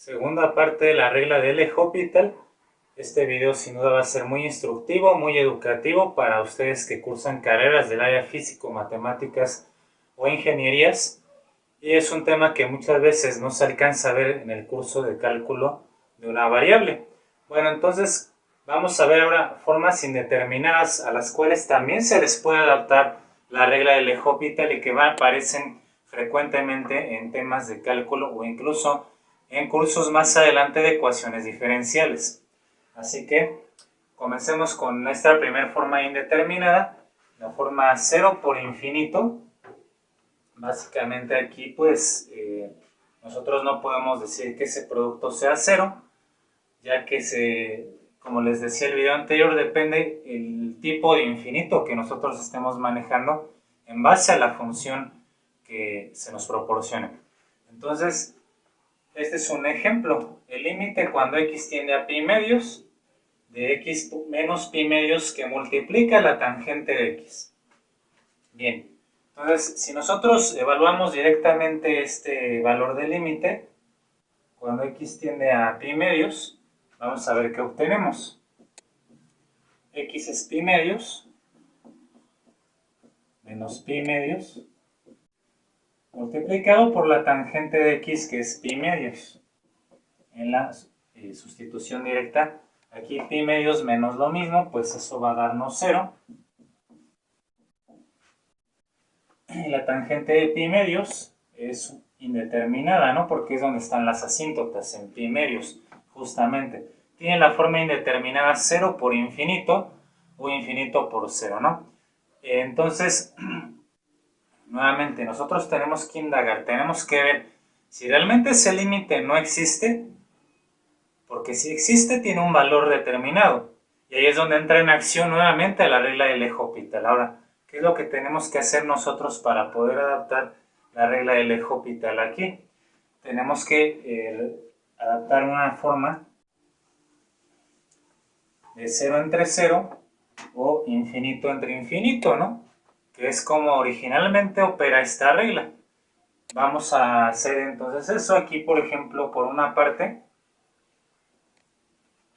Segunda parte de la regla de L'Hopital. Este video sin duda va a ser muy instructivo, muy educativo para ustedes que cursan carreras del área físico, matemáticas o ingenierías. Y es un tema que muchas veces no se alcanza a ver en el curso de cálculo de una variable. Bueno, entonces vamos a ver ahora formas indeterminadas a las cuales también se les puede adaptar la regla de L'Hopital y que aparecen frecuentemente en temas de cálculo o incluso en cursos más adelante de ecuaciones diferenciales. Así que comencemos con nuestra primera forma indeterminada, la forma 0 por infinito. Básicamente aquí pues nosotros no podemos decir que ese producto sea 0, ya que como les decía el video anterior, depende el tipo de infinito que nosotros estemos manejando en base a la función que se nos proporcione. Entonces, este es un ejemplo. El límite cuando x tiende a pi medios de x menos pi medios que multiplica la tangente de x. Bien, entonces si nosotros evaluamos directamente este valor del límite, cuando x tiende a pi medios, vamos a ver qué obtenemos. X es pi medios menos pi medios multiplicado por la tangente de x, que es pi medios. En la sustitución directa, aquí pi medios menos lo mismo, pues eso va a darnos 0. Y la tangente de pi medios es indeterminada, ¿no? Porque es donde están las asíntotas, en pi medios, justamente. Tiene la forma indeterminada 0 por infinito o infinito por 0, ¿no? Entonces, nuevamente, nosotros tenemos que indagar, tenemos que ver si realmente ese límite no existe, porque si existe tiene un valor determinado. Y ahí es donde entra en acción nuevamente la regla de L'Hopital. Ahora, ¿qué es lo que tenemos que hacer nosotros para poder adaptar la regla de L'Hopital aquí? Tenemos que adaptar una forma de 0 entre 0 o infinito entre infinito, ¿no? Que es como originalmente opera esta regla. Vamos a hacer entonces eso aquí, por ejemplo, por una parte.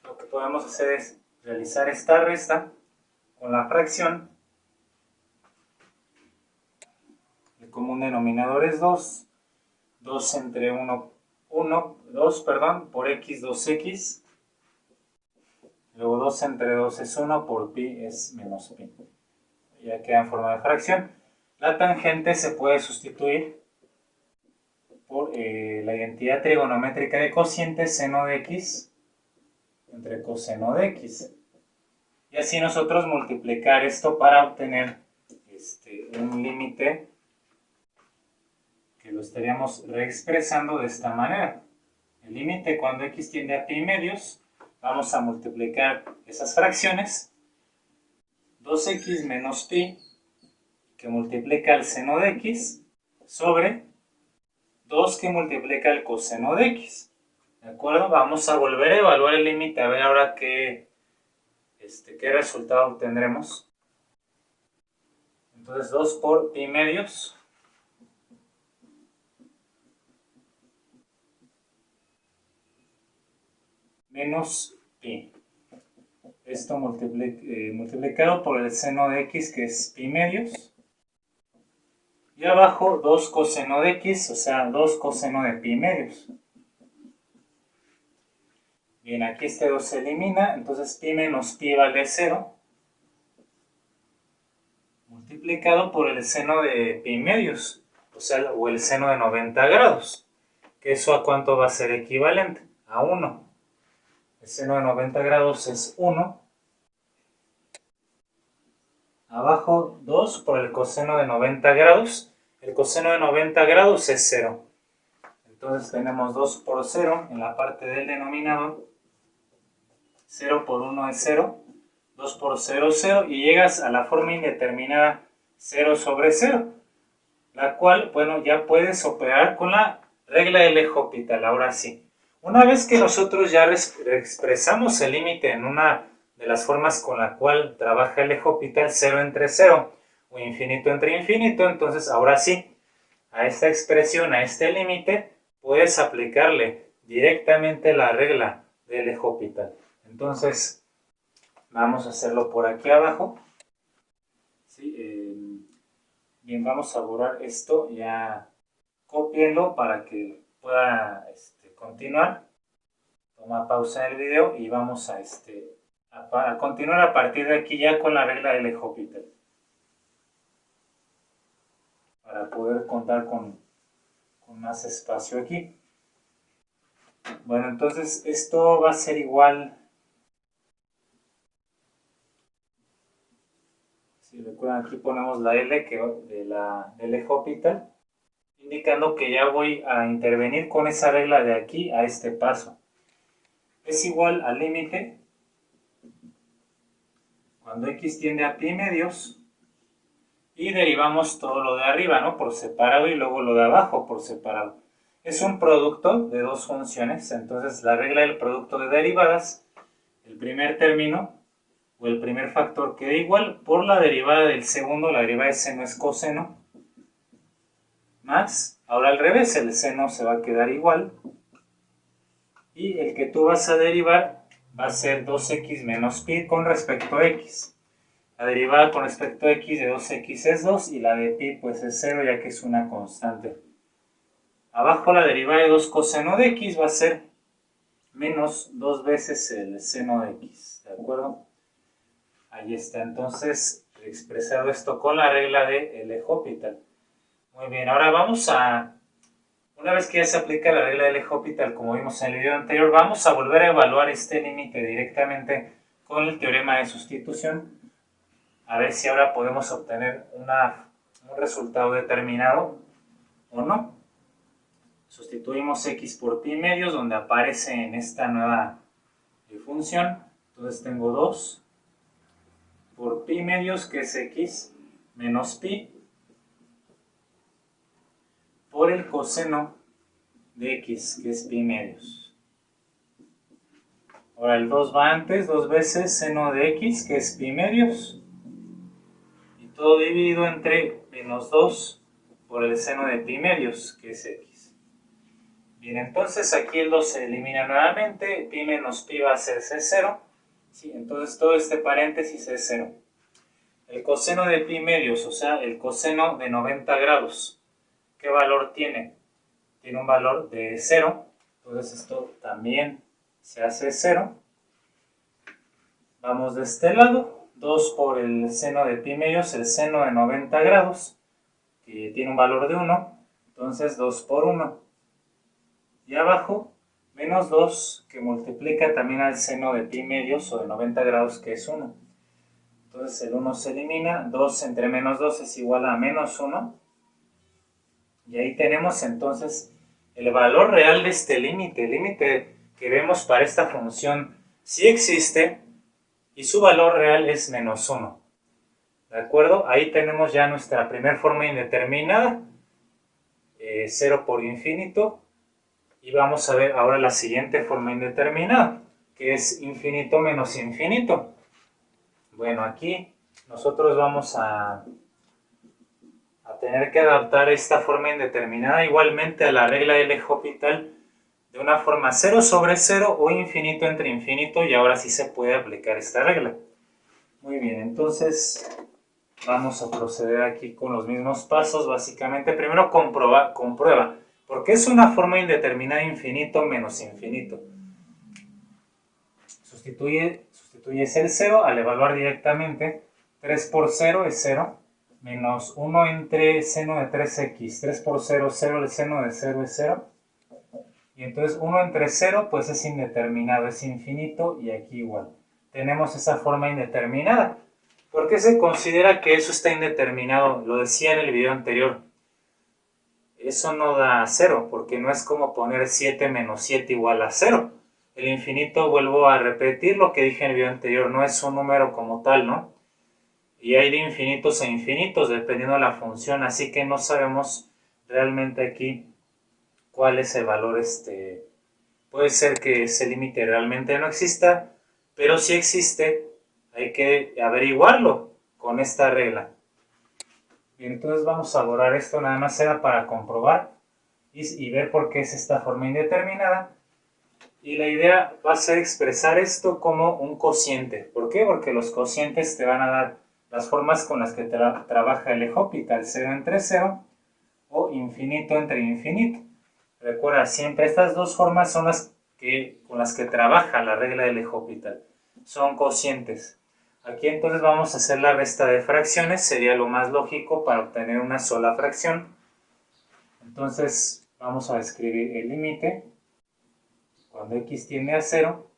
Lo que podemos hacer es realizar esta resta con la fracción. El común denominador es 2. 2 entre 2, por x, 2x. Luego 2 entre 2 es 1, por pi es menos pi. Ya queda en forma de fracción. La tangente se puede sustituir por la identidad trigonométrica de cociente, seno de x entre coseno de x. Y así nosotros multiplicar esto para obtener un límite que lo estaríamos reexpresando de esta manera. El límite cuando x tiende a pi medios, vamos a multiplicar esas fracciones. 2x menos pi, que multiplica el seno de x, sobre 2 que multiplica el coseno de x. ¿De acuerdo? Vamos a volver a evaluar el límite, a ver ahora qué resultado obtendremos. Entonces 2 por pi medios menos pi. Esto multiplicado por el seno de x, que es pi medios. Y abajo 2 coseno de x, o sea 2 coseno de pi medios. Bien, aquí este 2 se elimina, entonces pi menos pi vale 0. Multiplicado por el seno de pi medios, o el seno de 90 grados. Que eso a cuánto va a ser equivalente? A 1. El seno de 90 grados es 1. Abajo 2 por el coseno de 90 grados. El coseno de 90 grados es 0. Entonces tenemos 2 por 0 en la parte del denominador. 0 por 1 es 0. 2 por 0, 0. Y llegas a la forma indeterminada 0 sobre 0. La cual, bueno, ya puedes operar con la regla de L'Hopital. Ahora sí. Una vez que nosotros ya expresamos el límite en una de las formas con la cual trabaja el L'Hopital, 0 entre 0 o infinito entre infinito, entonces ahora sí, a esta expresión, a este límite, puedes aplicarle directamente la regla del eje orbital. Entonces, vamos a hacerlo por aquí abajo. ¿Sí? Bien, vamos a borrar esto, ya cópienlo para que pueda continuar. Toma pausa en el video y vamos a continuar a partir de aquí ya con la regla del eje orbital. Para poder contar con más espacio aquí. Bueno, entonces esto va a ser igual. Si recuerdan, aquí ponemos la L del eje orbital, indicando que ya voy a intervenir con esa regla de aquí a este paso. Es igual al límite cuando x tiende a pi medios y derivamos todo lo de arriba, ¿no? Por separado, y luego lo de abajo por separado. Es un producto de dos funciones, entonces la regla del producto de derivadas, el primer término o el primer factor queda igual por la derivada del segundo, la derivada de seno es coseno, más, ahora al revés, el seno se va a quedar igual, y el que tú vas a derivar va a ser 2x menos pi con respecto a x. La derivada con respecto a x de 2x es 2 y la de pi pues es 0, ya que es una constante. Abajo la derivada de 2 coseno de x va a ser menos 2 veces el seno de x, ¿de acuerdo? Ahí está, entonces, expresado esto con la regla del eje orbital. Muy bien, ahora vamos a, una vez que ya se aplica la regla del eje orbital, como vimos en el video anterior, vamos a volver a evaluar este límite directamente con el teorema de sustitución, a ver si ahora podemos obtener un resultado determinado o no. Sustituimos x por pi medios, donde aparece en esta nueva función. Entonces tengo 2 por pi medios, que es x, menos pi, por el coseno de x, que es pi medios. Ahora el 2 va antes, 2 veces seno de x, que es pi medios, y todo dividido entre menos 2 por el seno de pi medios, que es x. Bien, entonces aquí el 2 se elimina nuevamente, pi menos pi va a ser C0, ¿sí? Entonces todo este paréntesis es 0. El coseno de pi medios, o sea, el coseno de 90 grados, ¿qué valor tiene? Tiene un valor de 0, entonces esto también se hace 0. Vamos de este lado, 2 por el seno de pi medios, el seno de 90 grados, que tiene un valor de 1, entonces 2 por 1. Y abajo, menos 2, que multiplica también al seno de pi medios o de 90 grados, que es 1. Entonces el 1 se elimina, 2 entre menos 2 es igual a menos 1. Y ahí tenemos entonces el valor real de este límite. El límite que vemos para esta función sí existe y su valor real es menos 1. ¿De acuerdo? Ahí tenemos ya nuestra primera forma indeterminada, 0 por infinito. Y vamos a ver ahora la siguiente forma indeterminada, que es infinito menos infinito. Bueno, aquí nosotros vamos a tener que adaptar esta forma indeterminada igualmente a la regla del eje orbital de una forma 0 sobre 0 o infinito entre infinito, y ahora sí se puede aplicar esta regla. Muy bien, entonces vamos a proceder aquí con los mismos pasos. Básicamente, primero comprueba. Porque es una forma indeterminada infinito menos infinito. Sustituyes el 0 al evaluar directamente. 3 por 0 es 0. Menos 1 entre seno de 3x. 3 por 0, 0. El seno de 0 es 0. Y entonces 1 entre 0 pues es indeterminado, es infinito, y aquí igual. Tenemos esa forma indeterminada. ¿Por qué se considera que eso está indeterminado? Lo decía en el video anterior. Eso no da 0, porque no es como poner 7 menos 7 igual a 0. El infinito, vuelvo a repetir lo que dije en el video anterior, no es un número como tal, ¿no? Y hay de infinitos a infinitos, dependiendo de la función, así que no sabemos realmente aquí cuál es el valor. Puede ser que ese límite realmente no exista, pero si existe, hay que averiguarlo con esta regla. Bien, entonces vamos a borrar esto, nada más era para comprobar y ver por qué es esta forma indeterminada. Y la idea va a ser expresar esto como un cociente. ¿Por qué? Porque los cocientes te van a dar las formas con las que trabaja el L'Hopital, 0 entre 0 o infinito entre infinito. Recuerda, siempre estas dos formas son las con las que trabaja la regla del L'Hopital. Son cocientes. Aquí entonces vamos a hacer la resta de fracciones, sería lo más lógico para obtener una sola fracción. Entonces vamos a escribir el límite cuando x tiende a 0.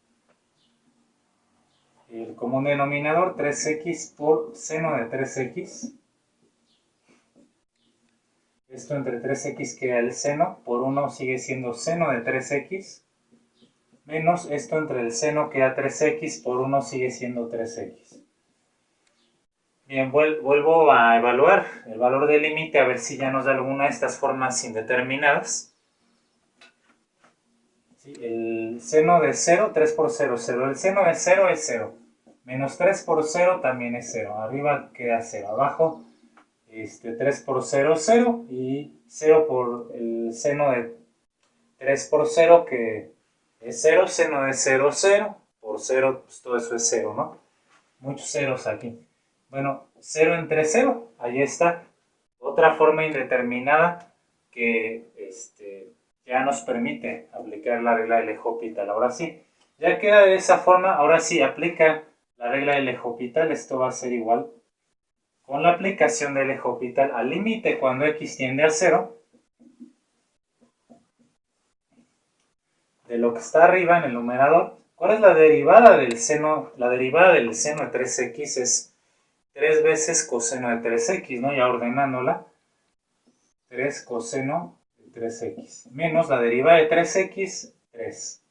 El común denominador 3x por seno de 3x. Esto entre 3x queda el seno, por 1 sigue siendo seno de 3x, menos esto entre el seno queda 3x, por 1 sigue siendo 3x. Bien, vuelvo a evaluar el valor del límite a ver si ya nos da alguna de estas formas indeterminadas. ¿Sí? El seno de 0, 3 por 0, 0. El seno de 0 es 0. Menos 3 por 0 también es 0. Arriba queda 0. Abajo 3 por 0, 0. Y 0 por el seno de 3 por 0, que es 0. Seno de 0, 0. Por 0, pues todo eso es 0, ¿no? Muchos ceros aquí. Bueno, 0 entre 0. Ahí está. Otra forma indeterminada que ya nos permite aplicar la regla de L'Hopital. Ahora sí, ya queda de esa forma. Ahora sí, aplica la regla de L'Hopital. Esto va a ser igual. Con la aplicación de L'Hopital al límite cuando x tiende a 0, de lo que está arriba en el numerador, ¿cuál es la derivada del seno? La derivada del seno de 3x es 3 veces coseno de 3x, ¿no? Ya ordenándola. 3 coseno de 3x. Menos la derivada de 3x, 3.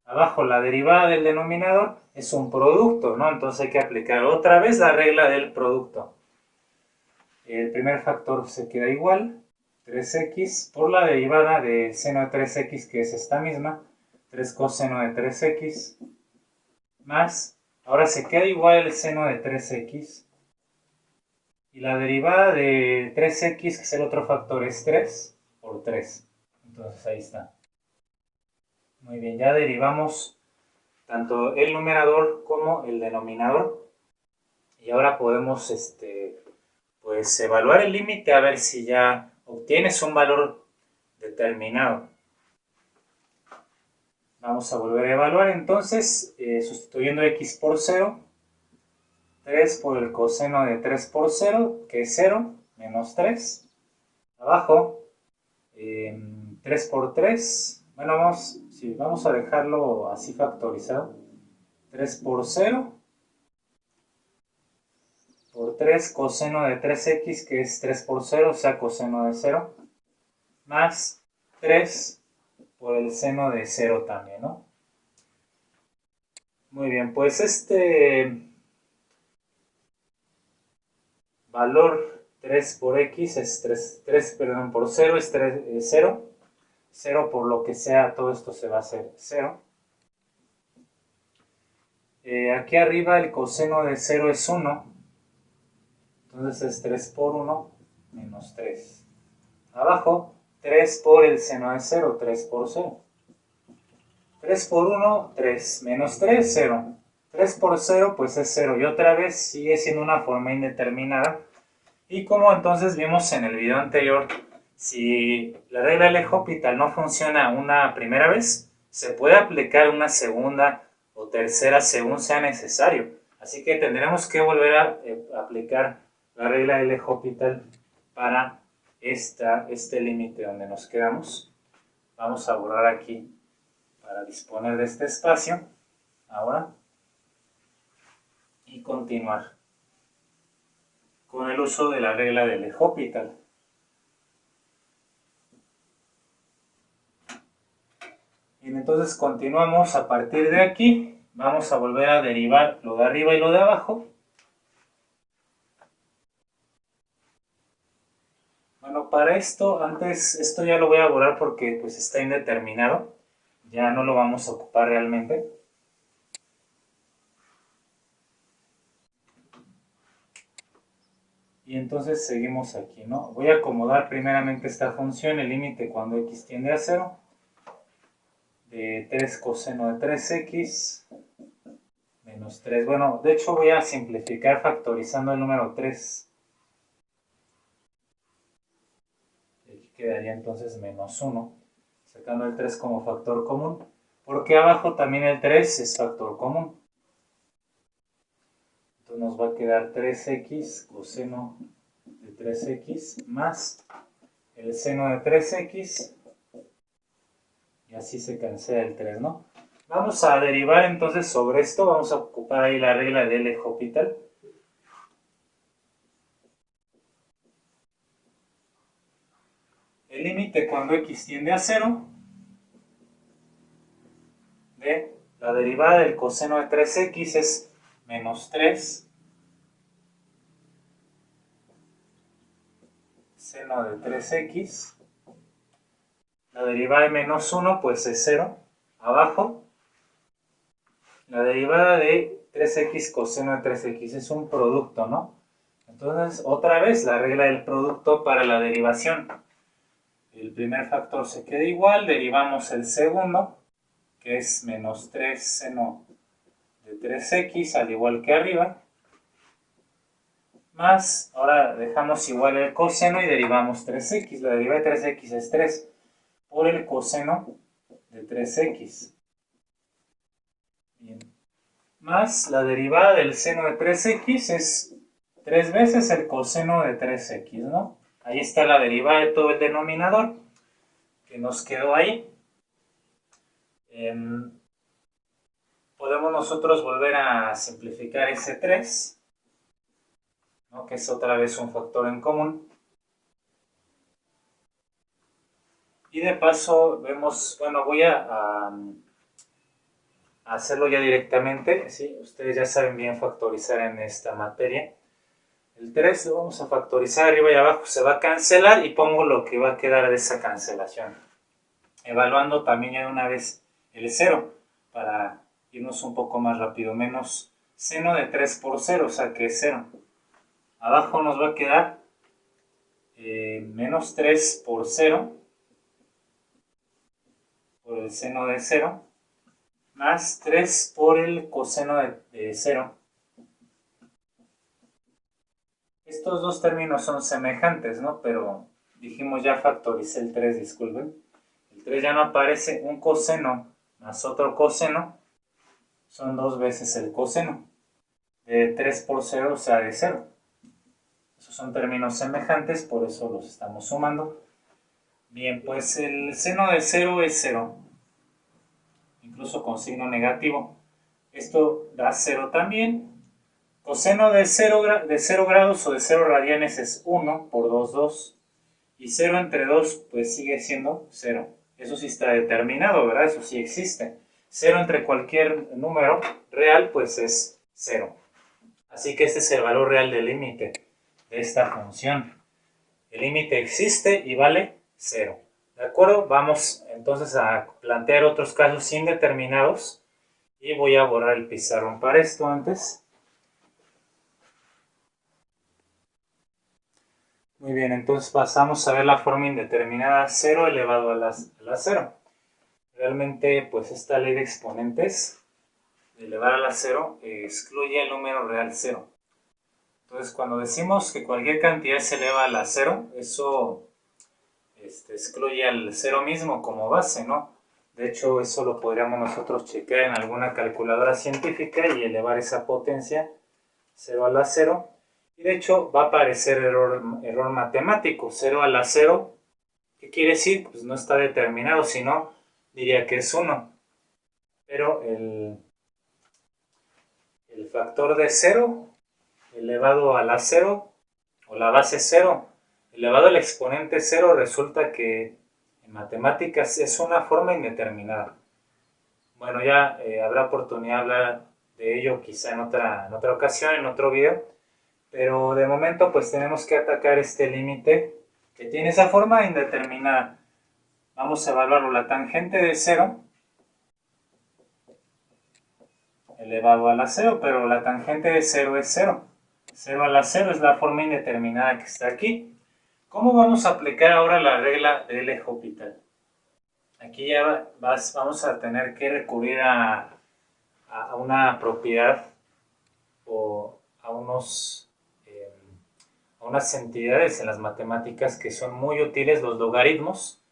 Abajo la derivada del denominador es un producto, ¿no? Entonces hay que aplicar otra vez la regla del producto. El primer factor se queda igual, 3x, por la derivada de seno de 3x, que es esta misma, 3 coseno de 3x, más, ahora se queda igual el seno de 3x, y la derivada de 3x, que es el otro factor, es 3 por 3. Entonces ahí está. Muy bien, ya derivamos tanto el numerador como el denominador. Y ahora podemos pues evaluar el límite a ver si ya obtienes un valor determinado. Vamos a volver a evaluar entonces, sustituyendo x por 0, 3 por el coseno de 3 por 0, que es 0, menos 3. Abajo, 3 por 3, bueno, vamos a dejarlo así factorizado. 3 por 0, por 3 coseno de 3x, que es 3 por 0, o sea, coseno de 0, más 3 por el seno de 0 también, ¿no? Muy bien, pues este valor 3 por x es 3 perdón, por 0 es 0. 0 por lo que sea, todo esto se va a hacer 0. Aquí arriba el coseno de 0 es 1. Entonces es 3 por 1 menos 3. Abajo, 3 por el seno de 0, 3 por 0. 3 por 1, 3. Menos 3, 0. 3 por 0, pues es 0. Y otra vez sigue siendo una forma indeterminada. Y como entonces vimos en el video anterior, si la regla de L'Hopital no funciona una primera vez, se puede aplicar una segunda o tercera según sea necesario. Así que tendremos que volver a aplicar la regla de L'Hopital para este límite donde nos quedamos. Vamos a borrar aquí para disponer de este espacio ahora y continuar con el uso de la regla de L'Hopital. Bien, entonces continuamos a partir de aquí. Vamos a volver a derivar lo de arriba y lo de abajo. Bueno, para esto, esto ya lo voy a borrar porque pues está indeterminado. Ya no lo vamos a ocupar realmente. Y entonces seguimos aquí, ¿no? Voy a acomodar primeramente esta función, el límite cuando x tiende a 0. de 3 coseno de 3x menos 3. Bueno, de hecho voy a simplificar factorizando el número 3. Aquí quedaría entonces menos 1, sacando el 3 como factor común, porque abajo también el 3 es factor común. Entonces nos va a quedar 3x coseno de 3x más el seno de 3x, y así se cancela el 3, ¿no? Vamos a derivar entonces sobre esto, vamos a ocupar ahí la regla de L'Hopital. El límite cuando x tiende a 0 de la derivada del coseno de 3x es menos 3 seno de 3x. La derivada de menos 1 pues es 0. Abajo, la derivada de 3x coseno de 3x es un producto, ¿no? Entonces, otra vez la regla del producto para la derivación. El primer factor se queda igual, derivamos el segundo, que es menos 3 seno de 3x, al igual que arriba, más, ahora dejamos igual el coseno y derivamos 3x. La derivada de 3x es 3 por el coseno de 3x. Bien. Más la derivada del seno de 3x es 3 veces el coseno de 3x, ¿no? Ahí está la derivada de todo el denominador que nos quedó ahí. Podemos nosotros volver a simplificar ese 3, ¿no? Que es otra vez un factor en común. Y de paso vemos, bueno, voy a hacerlo ya directamente, ¿sí? Ustedes ya saben bien factorizar en esta materia. El 3 lo vamos a factorizar arriba y abajo, se va a cancelar y pongo lo que va a quedar de esa cancelación. Evaluando también ya de una vez el 0 para irnos un poco más rápido. Menos seno de 3 por 0, o sea que es 0. Abajo nos va a quedar menos 3 por 0 por el seno de 0 más 3 por el coseno de 0. Estos dos términos son semejantes, ¿no? Pero dijimos ya factoricé el 3, disculpen. El 3 ya no aparece, un coseno más otro coseno son 2 veces el coseno. De 3 por 0, o sea, de 0. Esos son términos semejantes, por eso los estamos sumando. Bien, pues el seno de 0 es 0. Incluso con signo negativo. Esto da 0 también. Coseno de 0 grados o de 0 radianes es 1 por 2, 2. Y 0 entre 2 pues sigue siendo 0. Eso sí está determinado, ¿verdad? Eso sí existe. 0 entre cualquier número real pues es 0. Así que este es el valor real del límite de esta función. El límite existe y vale 0. ¿De acuerdo? Vamos entonces a plantear otros casos indeterminados. Y voy a borrar el pizarrón para esto antes. Muy bien, entonces pasamos a ver la forma indeterminada 0 elevado a la 0. Realmente, pues esta ley de exponentes, de elevar a la 0, excluye el número real 0. Entonces, cuando decimos que cualquier cantidad se eleva a la 0, eso excluye al 0 mismo como base, ¿no? De hecho, eso lo podríamos nosotros checar en alguna calculadora científica y elevar esa potencia 0 a la 0. Y de hecho va a aparecer error matemático, 0 a la 0. ¿Qué quiere decir? Pues no está determinado, sino diría que es 1. Pero el factor de 0 elevado a la 0, o la base 0, elevado al exponente 0, resulta que en matemáticas es una forma indeterminada. Bueno, ya habrá oportunidad de hablar de ello quizá en otra ocasión, en otro video. Pero de momento pues tenemos que atacar este límite que tiene esa forma indeterminada. Vamos a evaluarlo. La tangente de 0 elevado a la 0, pero la tangente de 0 es 0. 0 a la 0 es la forma indeterminada que está aquí. ¿Cómo vamos a aplicar ahora la regla de L'Hopital? aquí ya vamos a tener que recurrir a una propiedad o a unas entidades en las matemáticas que son muy útiles, los logaritmos.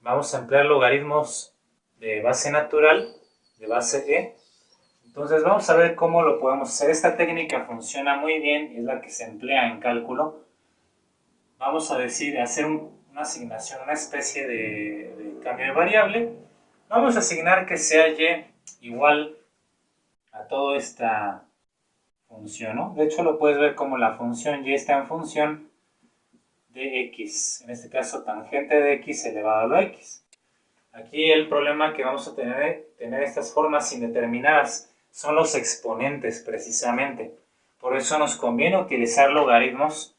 Vamos a emplear logaritmos de base natural, de base e. Entonces vamos a ver cómo lo podemos hacer. Esta técnica funciona muy bien, es la que se emplea en cálculo. Vamos a hacer una asignación, una especie de cambio de variable. Vamos a asignar que sea y igual a toda esta función, ¿no? De hecho lo puedes ver como la función y está en función de x, en este caso tangente de x elevado a la x. Aquí el problema que vamos a tener estas formas indeterminadas son los exponentes precisamente. Por eso nos conviene utilizar logaritmos.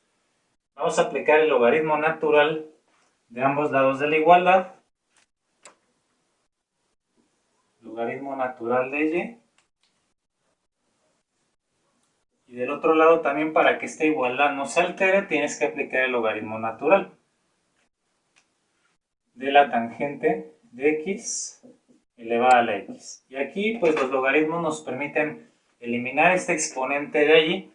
Vamos a aplicar el logaritmo natural de ambos lados de la igualdad. Logaritmo natural de y. Y del otro lado también, para que esta igualdad no se altere, tienes que aplicar el logaritmo natural de la tangente de x elevada a la x. Y aquí pues los logaritmos nos permiten eliminar este exponente de allí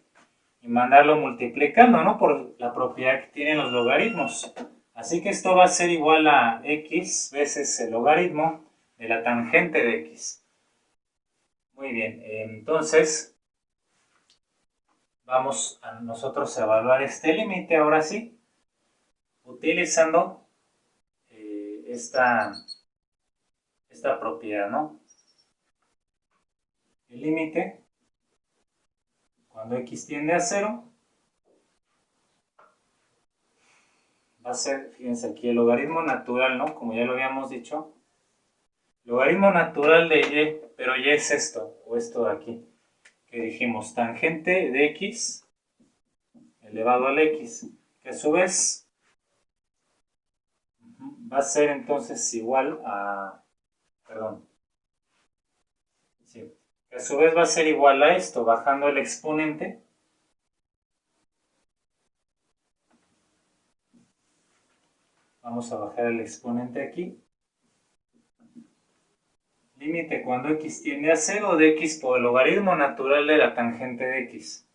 y mandarlo multiplicando, ¿no? Por la propiedad que tienen los logaritmos. Así que esto va a ser igual a x veces el logaritmo de la tangente de x. Muy bien, entonces vamos a nosotros a evaluar este límite ahora sí, utilizando esta propiedad, ¿no? El límite, cuando x tiende a 0, va a ser, fíjense aquí, el logaritmo natural, ¿no? Como ya lo habíamos dicho, logaritmo natural de y, pero y es esto, o esto de aquí, que dijimos, tangente de x elevado al x, que a su vez va a ser entonces igual a, que a su vez va a ser igual a esto, bajando el exponente. Vamos a bajar el exponente aquí. Límite cuando x tiende a 0 de x por el logaritmo natural de la tangente de x.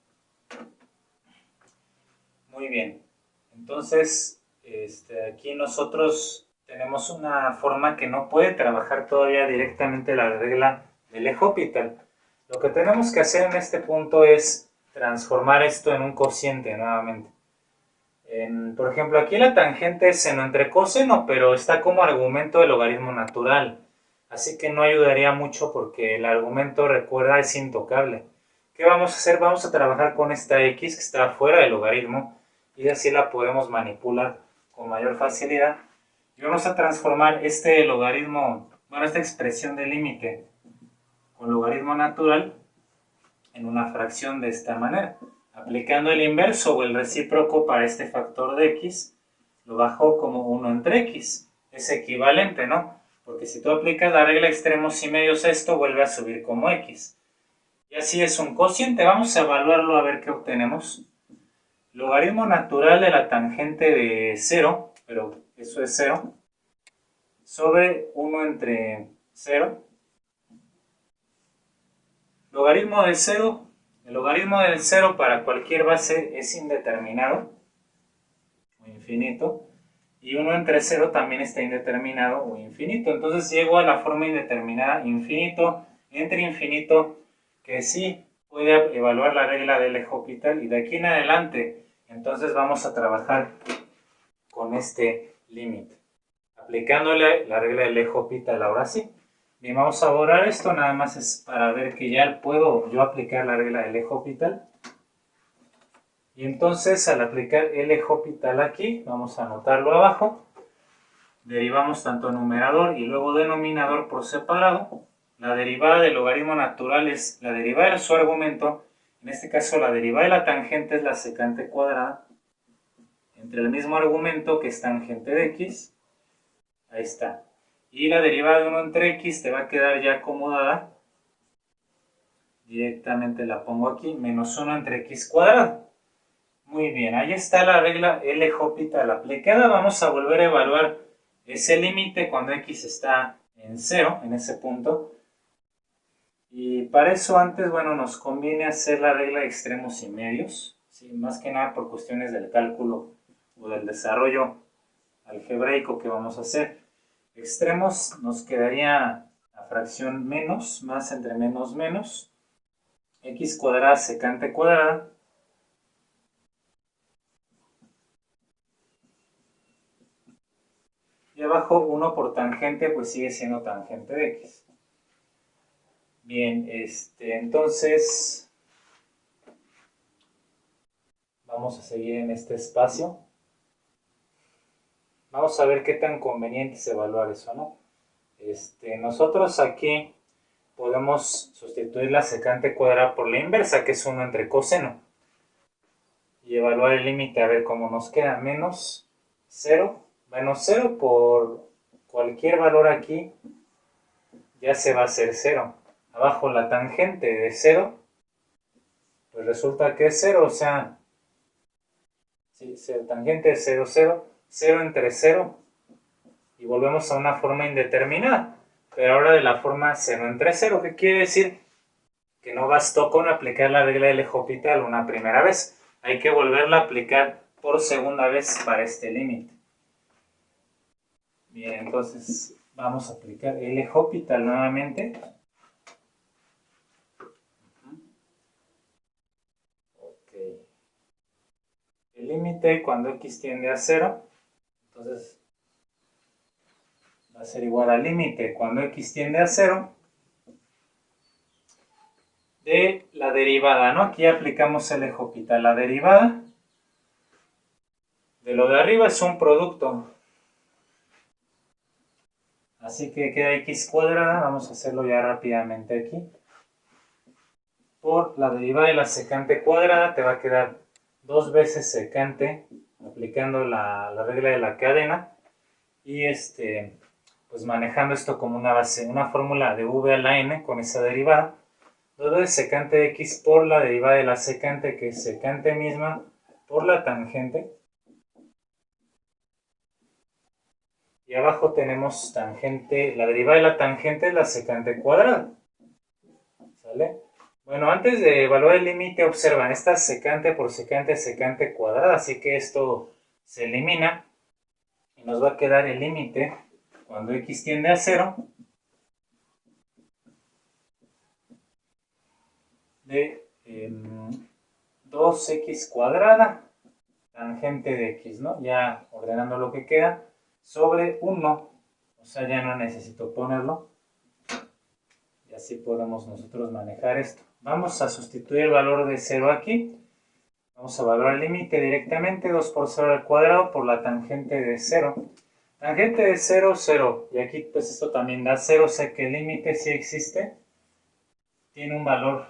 Muy bien. Entonces, aquí nosotros tenemos una forma que no puede trabajar todavía directamente la regla del L'Hopital. Lo que tenemos que hacer en este punto es transformar esto en un cociente nuevamente. Por ejemplo, aquí la tangente es seno entre coseno, pero está como argumento del logaritmo natural. Así que no ayudaría mucho porque el argumento, recuerda, es intocable. ¿Qué vamos a hacer? Vamos a trabajar con esta x que está fuera del logaritmo y así la podemos manipular con mayor facilidad. Y vamos a transformar este logaritmo, bueno, esta expresión de límite con logaritmo natural en una fracción de esta manera. Aplicando el inverso o el recíproco para este factor de x, lo bajo como 1 entre x. Es equivalente, ¿no? Porque si tú aplicas la regla extremos y medios a esto, vuelve a subir como x. Y así es un cociente. Vamos a evaluarlo a ver qué obtenemos. Logaritmo natural de la tangente de 0, pero eso es 0, sobre 1 entre 0. Logaritmo de 0. El logaritmo del 0 para cualquier base es indeterminado o infinito. Y 1 entre 0 también está indeterminado o infinito. Entonces llego a la forma indeterminada, infinito entre infinito, que sí puede evaluar la regla del L'Hopital. Y de aquí en adelante, entonces vamos a trabajar con este límite, aplicándole la regla del L'Hopital ahora sí. Bien, vamos a borrar esto, nada más es para ver que ya puedo yo aplicar la regla del L'Hopital. Y entonces al aplicar el L'Hopital aquí, vamos a anotarlo abajo, derivamos tanto numerador y luego denominador por separado. La derivada del logaritmo natural es la derivada de su argumento, en este caso la derivada de la tangente es la secante cuadrada, entre el mismo argumento que es tangente de x, ahí está. Y la derivada de 1 entre x te va a quedar ya acomodada, directamente la pongo aquí, menos 1 entre x cuadrado. Muy bien, ahí está la regla L'Hopital aplicada. Vamos a volver a evaluar es el límite cuando x está en 0, en ese punto. Y para eso antes, bueno, nos conviene hacer la regla de extremos y medios, ¿sí? Más que nada por cuestiones del cálculo o del desarrollo algebraico que vamos a hacer. Extremos nos quedaría la fracción menos, más entre menos, menos, x cuadrada secante cuadrada, y abajo 1 por tangente, pues sigue siendo tangente de x. Bien, entonces vamos a seguir en este espacio. Vamos a ver qué tan conveniente es evaluar eso, ¿no? Nosotros aquí podemos sustituir la secante cuadrada por la inversa, que es 1 entre coseno. Y evaluar el límite a ver cómo nos queda. Menos 0. Menos 0 por cualquier valor aquí ya se va a hacer 0. Abajo la tangente de 0, pues resulta que es 0, o sea, sí, tangente de 0, 0, 0 entre 0, y volvemos a una forma indeterminada, pero ahora de la forma 0 entre 0, ¿qué quiere decir? Que no bastó con aplicar la regla del L'Hopital una primera vez, hay que volverla a aplicar por segunda vez para este límite. Bien, entonces vamos a aplicar el L'Hopital nuevamente. El límite cuando x tiende a 0, entonces va a ser igual al límite cuando x tiende a 0 de la derivada, ¿no? Aquí aplicamos el L'Hopital. La derivada de lo de arriba es un producto. Así que queda x cuadrada, vamos a hacerlo ya rápidamente aquí. Por la derivada de la secante cuadrada te va a quedar 2 veces secante, aplicando la regla de la cadena. Y pues manejando esto como una base, una fórmula de v a la n con esa derivada. 2 veces secante de x por la derivada de la secante, que es secante misma, por la tangente. Y abajo tenemos tangente, la derivada de la tangente es la secante cuadrada. ¿Sale? Bueno, antes de evaluar el límite, observan, esta secante por secante, secante cuadrada, así que esto se elimina y nos va a quedar el límite cuando x tiende a 0 de 2x cuadrada tangente de x, ¿no? Ya ordenando lo que queda, sobre 1, o sea, ya no necesito ponerlo, y así podemos nosotros manejar esto. Vamos a sustituir el valor de 0 aquí, vamos a evaluar el límite directamente, 2 por 0 al cuadrado por la tangente de 0. Tangente de 0, 0, y aquí pues esto también da 0, o sea que el límite sí existe, tiene un valor,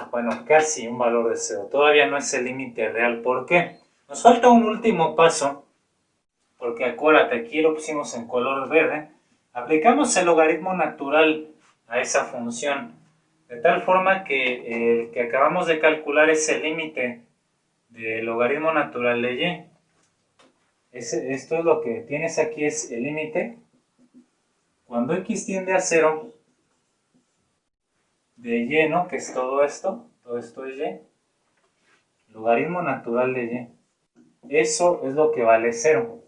bueno, casi un valor de 0, todavía no es el límite real. ¿Por qué? Nos falta un último paso, porque acuérdate, aquí lo pusimos en color verde, aplicamos el logaritmo natural a esa función, de tal forma que el que acabamos de calcular es el límite del logaritmo natural de y. Esto es lo que tienes aquí, es el límite cuando x tiende a 0 de y, ¿no? Que es todo esto es y, logaritmo natural de y. Eso es lo que vale 0.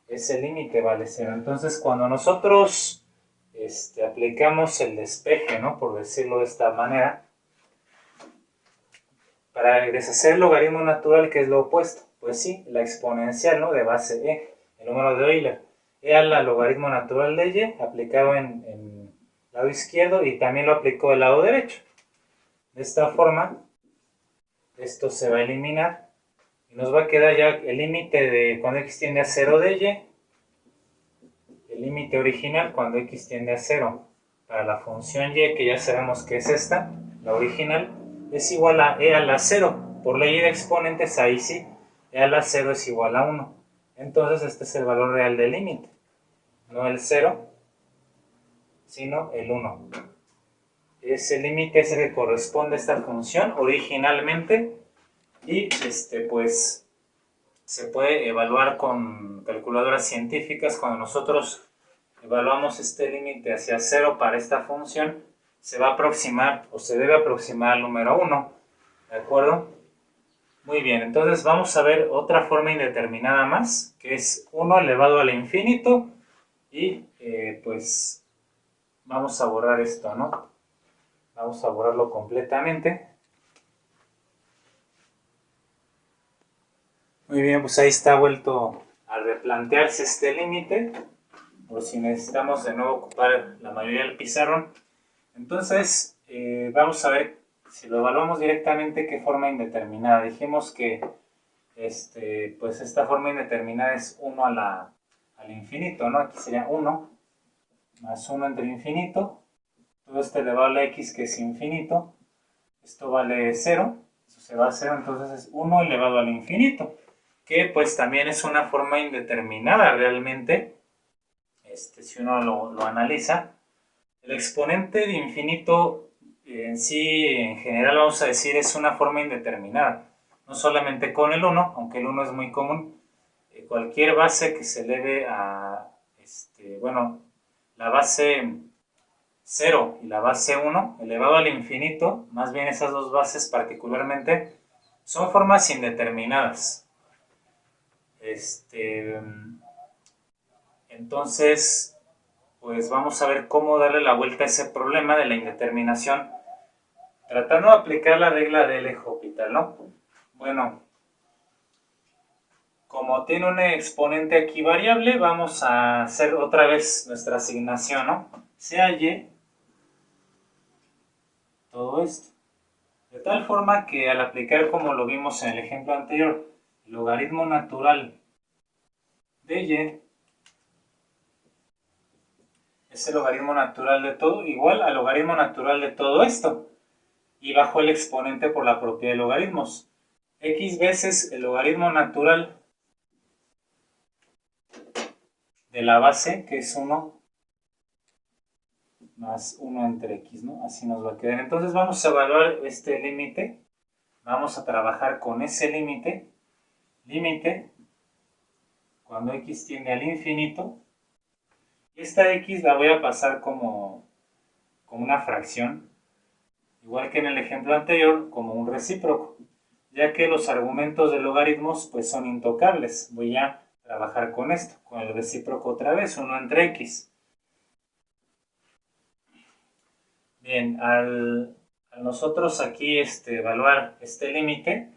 Ese límite vale 0. Entonces, cuando nosotros aplicamos el despeje, ¿no? Por decirlo de esta manera, para deshacer el logaritmo natural, ¿qué es lo opuesto? Pues sí, la exponencial, ¿no? De base e, el número de Euler. E al logaritmo natural de y, aplicado en el lado izquierdo, y también lo aplicó del lado derecho. De esta forma, esto se va a eliminar, y nos va a quedar ya el límite de cuando x tiende a 0 de y, el límite original cuando x tiende a 0 para la función y, que ya sabemos que es esta, la original, es igual a e a la 0. Por ley de exponentes, ahí sí, e a la 0 es igual a 1. Entonces este es el valor real del límite. No el 0, sino el 1. Ese límite es el que corresponde a esta función originalmente. Y pues se puede evaluar con calculadoras científicas. Cuando nosotros evaluamos este límite hacia 0 para esta función, se va a aproximar o se debe aproximar al número 1, ¿de acuerdo? Muy bien, entonces vamos a ver otra forma indeterminada más, que es 1 elevado al infinito, y pues vamos a borrar esto, ¿no? Vamos a borrarlo completamente. Muy bien, pues ahí está vuelto a replantearse este límite, por si necesitamos de nuevo ocupar la mayoría del pizarrón. Entonces, vamos a ver si lo evaluamos directamente qué forma indeterminada. Dijimos que pues esta forma indeterminada es 1 al infinito, ¿no? Aquí sería 1 más 1 entre infinito. Todo esto elevado a la x, que es infinito. Esto vale 0. Eso se va a 0, entonces es 1 elevado al infinito, que pues también es una forma indeterminada realmente, si uno lo analiza. El exponente de infinito en sí, en general vamos a decir, es una forma indeterminada. No solamente con el 1, aunque el 1 es muy común. Cualquier base que se eleve a, bueno, la base 0 y la base 1 elevado al infinito, más bien esas dos bases particularmente, son formas indeterminadas. Entonces, pues vamos a ver cómo darle la vuelta a ese problema de la indeterminación, tratando de aplicar la regla de L'Hopital, ¿no? Bueno, como tiene un exponente aquí variable, vamos a hacer otra vez nuestra asignación, ¿no? Sea y todo esto. De tal forma que al aplicar, como lo vimos en el ejemplo anterior, el logaritmo natural de y es el logaritmo natural de todo, igual al logaritmo natural de todo esto, y bajo el exponente por la propiedad de logaritmos. X veces el logaritmo natural de la base, que es 1 más 1 entre x, ¿no? Así nos va a quedar. Entonces vamos a evaluar este límite. Vamos a trabajar con ese límite. Límite cuando x tiende al infinito. Esta x la voy a pasar como una fracción, igual que en el ejemplo anterior, como un recíproco, ya que los argumentos de logaritmos pues son intocables. Voy a trabajar con esto, con el recíproco otra vez, 1 entre x. Bien, al nosotros aquí evaluar este límite,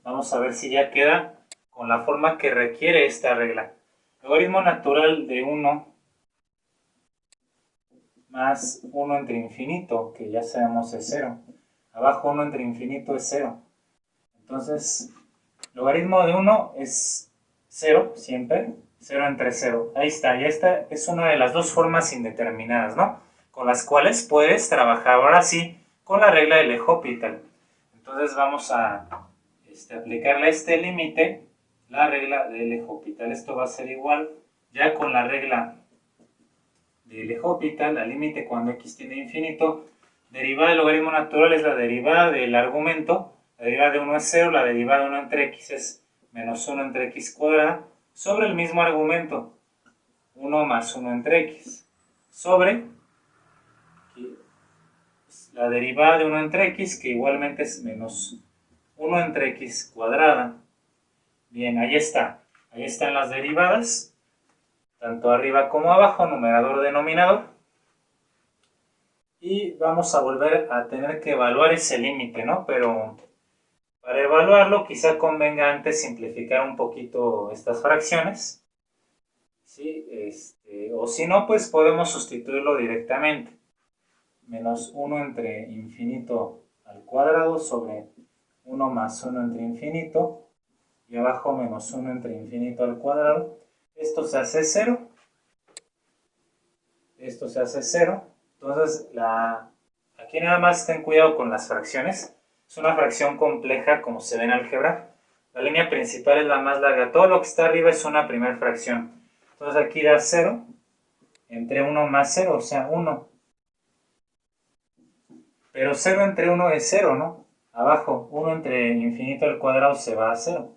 vamos a ver si ya queda con la forma que requiere esta regla. Logaritmo natural de 1 más 1 entre infinito, que ya sabemos es 0. Abajo 1 entre infinito es 0. Entonces, logaritmo de 1 es 0 siempre, 0 entre 0. Ahí está, ya esta es una de las dos formas indeterminadas, ¿no? Con las cuales puedes trabajar ahora sí con la regla de L'Hopital. Entonces vamos a aplicarle a este límite la regla de L'Hopital. Esto va a ser igual ya con la regla de L'Hopital al límite cuando x tiende a infinito. Derivada del logaritmo natural es la derivada del argumento. La derivada de 1 es 0, la derivada de 1 entre x es menos 1 entre x cuadrada, sobre el mismo argumento, 1 más 1 entre x, sobre la derivada de 1 entre x, que igualmente es menos 1 entre x cuadrada. Bien, ahí está. Ahí están las derivadas, tanto arriba como abajo, numerador, denominador. Y vamos a volver a tener que evaluar ese límite, ¿no? Pero para evaluarlo quizá convenga antes simplificar un poquito estas fracciones. ¿Sí? O si no, pues podemos sustituirlo directamente. Menos 1 entre infinito al cuadrado sobre 1 más 1 entre infinito. Y abajo menos 1 entre infinito al cuadrado. Esto se hace 0. Esto se hace 0. Entonces, aquí nada más ten cuidado con las fracciones. Es una fracción compleja, como se ve en álgebra. La línea principal es la más larga. Todo lo que está arriba es una primera fracción. Entonces aquí da 0 entre 1 más 0, o sea, 1. Pero 0 entre 1 es 0, ¿no? Abajo, 1 entre infinito al cuadrado se va a 0.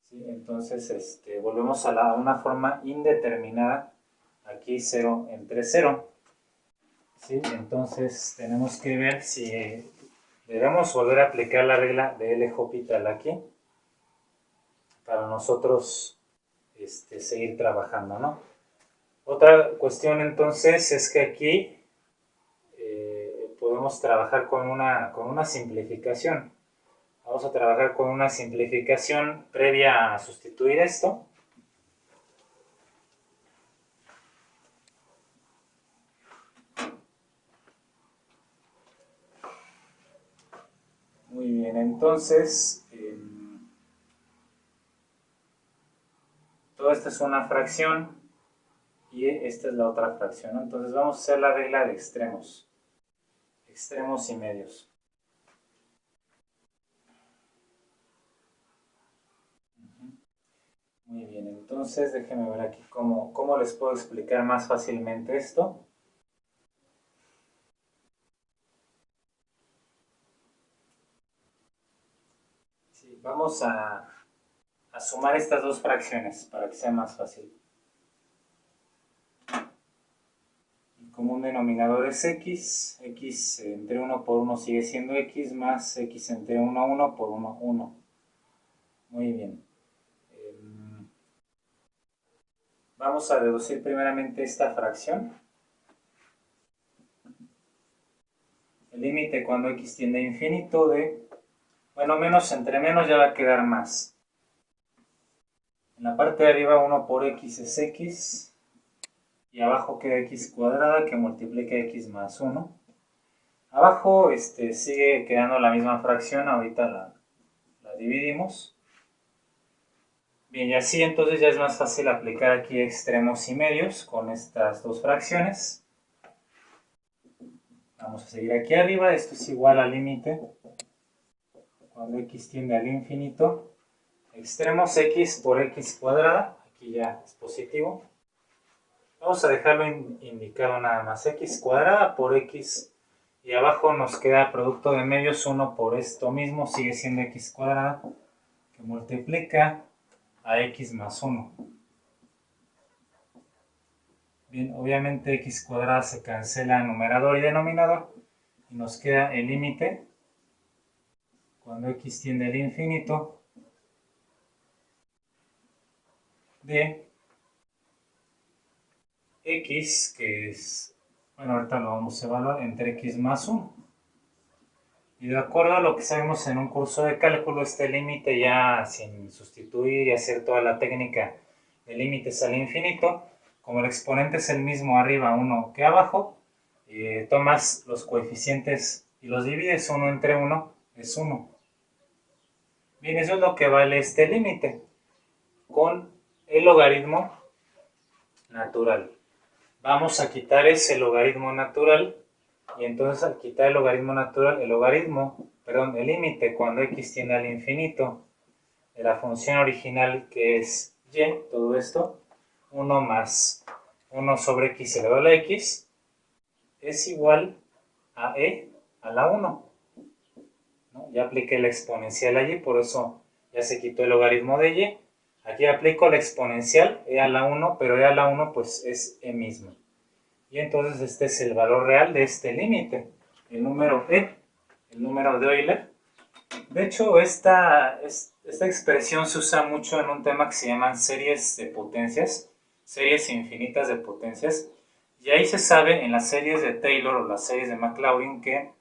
¿sí? Entonces volvemos a una forma indeterminada, aquí 0 entre 0. ¿Sí? Entonces tenemos que ver si debemos volver a aplicar la regla de L'Hopital aquí para nosotros seguir trabajando, ¿no? Otra cuestión entonces es que aquí podemos trabajar con una simplificación. Vamos a trabajar con una simplificación previa a sustituir esto. Muy bien, entonces toda esta es una fracción y esta es la otra fracción, ¿no? Entonces vamos a hacer la regla de extremos y medios. Muy bien, entonces déjenme ver aquí cómo les puedo explicar más fácilmente esto. Sí, vamos a sumar estas dos fracciones para que sea más fácil. El común denominador es x entre 1 por 1 sigue siendo x, más x entre 1 a 1 por 1, 1. Muy bien. Vamos a deducir primeramente esta fracción. El límite cuando x tiende a infinito de, bueno, menos entre menos ya va a quedar más. En la parte de arriba 1 por x es x, y abajo queda x cuadrada que multiplica x más 1. Abajo sigue quedando la misma fracción, ahorita la dividimos. Bien, y así entonces ya es más fácil aplicar aquí extremos y medios con estas dos fracciones. Vamos a seguir aquí arriba, esto es igual al límite cuando x tiende al infinito. Extremos x por x cuadrada, aquí ya es positivo. Vamos a dejarlo indicado nada más, x cuadrada por x, y abajo nos queda producto de medios 1 por esto mismo, sigue siendo x cuadrada, que multiplica a x más 1. Bien, obviamente x cuadrada se cancela numerador y denominador, y nos queda el límite cuando x tiende al infinito de x, que es, bueno, ahorita lo vamos a evaluar, entre x más 1. Y de acuerdo a lo que sabemos en un curso de cálculo, este límite ya sin sustituir y hacer toda la técnica de límites al infinito, como el exponente es el mismo arriba 1 que abajo, tomas los coeficientes y los divides, 1 entre 1 es 1. Bien, eso es lo que vale este límite con el logaritmo natural. Vamos a quitar ese logaritmo natural, y entonces al quitar el logaritmo natural, el límite cuando x tiende al infinito de la función original, que es y, todo esto, 1 más 1 sobre x elevado a la x, es igual a e a la 1. ¿No? Ya apliqué la exponencial allí, por eso ya se quitó el logaritmo de y. Aquí aplico la exponencial, e a la 1, pero e a la 1 pues es e mismo. Y entonces este es el valor real de este límite, el número e, el número de Euler. De hecho, esta expresión se usa mucho en un tema que se llaman series de potencias, series infinitas de potencias, y ahí se sabe en las series de Taylor o las series de Maclaurin que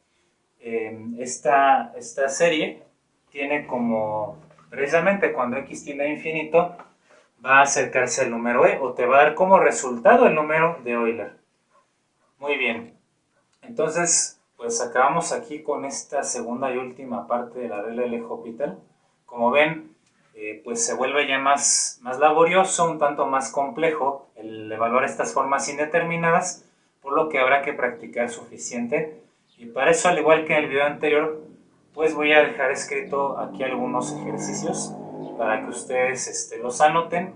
esta serie tiene como, precisamente cuando x tiende a infinito, va a acercarse al número e, o te va a dar como resultado el número de Euler. Muy bien, entonces pues acabamos aquí con esta segunda y última parte de la regla de L'Hopital. Como ven, pues se vuelve ya más laborioso, un tanto más complejo el evaluar estas formas indeterminadas, por lo que habrá que practicar suficiente. Y para eso, al igual que en el video anterior, pues voy a dejar escrito aquí algunos ejercicios para que ustedes los anoten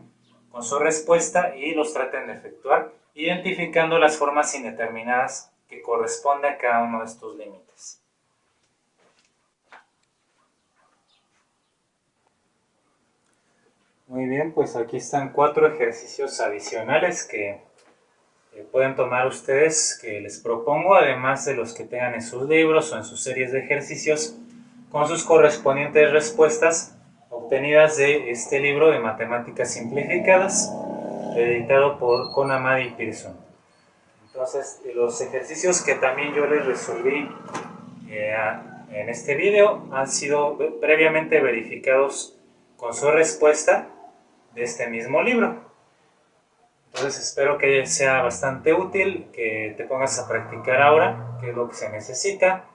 con su respuesta y los traten de efectuar, identificando las formas indeterminadas que corresponde a cada uno de estos límites. Muy bien, pues aquí están 4 ejercicios adicionales que pueden tomar ustedes, que les propongo, además de los que tengan en sus libros o en sus series de ejercicios, con sus correspondientes respuestas obtenidas de este libro de Matemáticas Simplificadas, editado por Conamadi y Pearson. Entonces, los ejercicios que también yo les resolví en este video han sido previamente verificados con su respuesta de este mismo libro. Entonces espero que sea bastante útil, que te pongas a practicar ahora, que es lo que se necesita,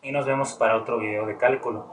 y nos vemos para otro video de cálculo.